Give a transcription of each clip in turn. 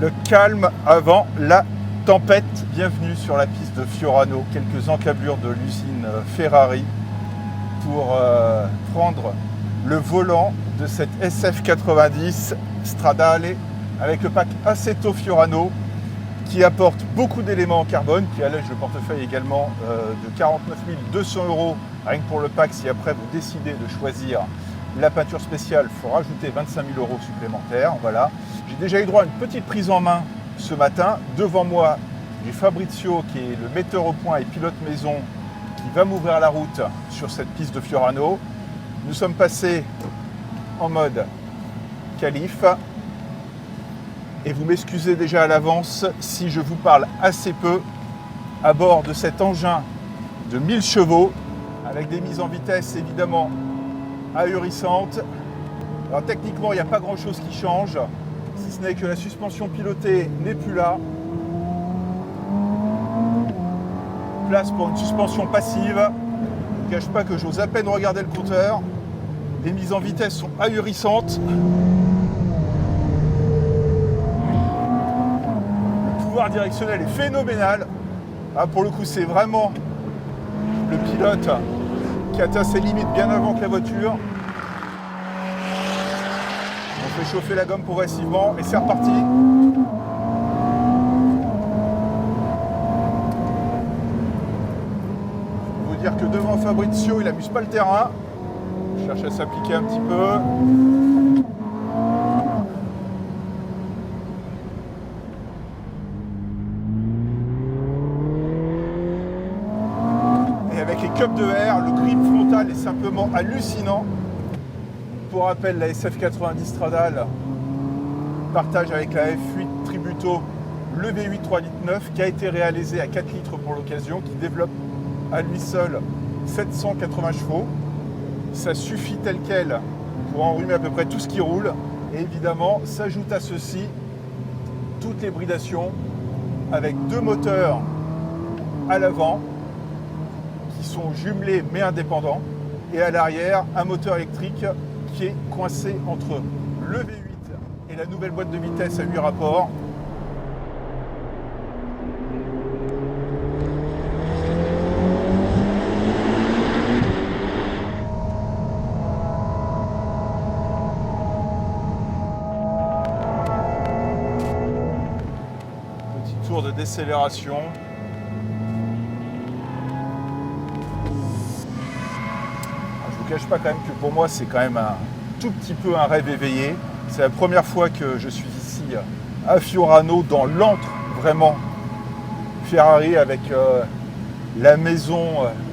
Le calme avant la tempête. Bienvenue sur la piste de Fiorano, quelques encablures de l'usine Ferrari pour prendre le volant de cette SF90 Stradale avec le pack Assetto Fiorano qui apporte beaucoup d'éléments en carbone, qui allège le portefeuille également de 49 200 € rien que pour le pack. Si après vous décidez de choisir la peinture spéciale, il faut rajouter 25 000 € supplémentaires. Voilà. J'ai déjà eu droit à une petite prise en main ce matin. Devant moi, j'ai Fabrizio qui est le metteur au point et pilote maison qui va m'ouvrir la route sur cette piste de Fiorano. Nous sommes passés en mode qualif. Et vous m'excusez déjà à l'avance si je vous parle assez peu à bord de cet engin de 1000 chevaux avec des mises en vitesse évidemment ahurissantes. Alors techniquement, il n'y a pas grand chose qui change, si ce n'est que la suspension pilotée n'est plus là. Place pour une suspension passive. Je ne cache pas que j'ose à peine regarder le compteur. Les mises en vitesse sont ahurissantes. Le pouvoir directionnel est phénoménal. Ah, pour le coup, c'est vraiment le pilote qui atteint ses limites bien avant que la voiture. On fait chauffer la gomme progressivement et c'est reparti. Il faut dire que devant Fabrizio, il n'amuse pas le terrain. Il cherche à s'appliquer un petit peu. Avec les cups de air, le grip frontal est simplement hallucinant. Pour rappel, la SF90 Stradale partage avec la F8 Tributo le V8 3,9 litres qui a été réalisé à 4 litres pour l'occasion, qui développe à lui seul 780 chevaux. Ça suffit tel quel pour enrhumer à peu près tout ce qui roule. Et évidemment, s'ajoute à ceci toutes les hybridations avec deux moteurs à l'avant qui sont jumelés mais indépendants, et à l'arrière un moteur électrique qui est coincé entre le V8 et la nouvelle boîte de vitesse à 8 rapports. Petit tour de décélération. Je ne cache pas quand même que pour moi c'est quand même un tout petit peu un rêve éveillé. C'est la première fois que je suis ici à Fiorano, dans l'antre vraiment Ferrari, avec la maison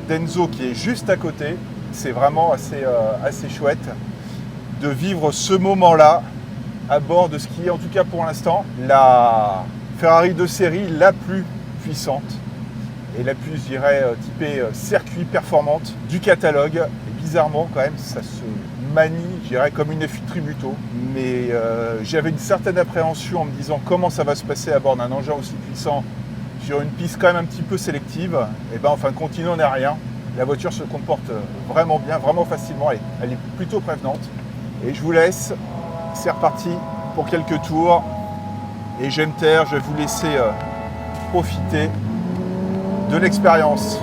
d'Enzo qui est juste à côté. C'est vraiment assez chouette de vivre ce moment-là à bord de ce qui est, en tout cas pour l'instant, la Ferrari de série la plus puissante et la plus, je dirais, typée circuit performante du catalogue. Bizarrement, quand même, ça se manie, je dirais, comme une F8 Tributo. Mais j'avais une certaine appréhension en me disant comment ça va se passer à bord d'un engin aussi puissant sur une piste quand même un petit peu sélective. Et bien, en fin de compte, il n'en est rien. La voiture se comporte vraiment bien, vraiment facilement. Elle est plutôt prévenante. Et je vous laisse. C'est reparti pour quelques tours. Et je vais me taire, je vais vous laisser profiter de l'expérience.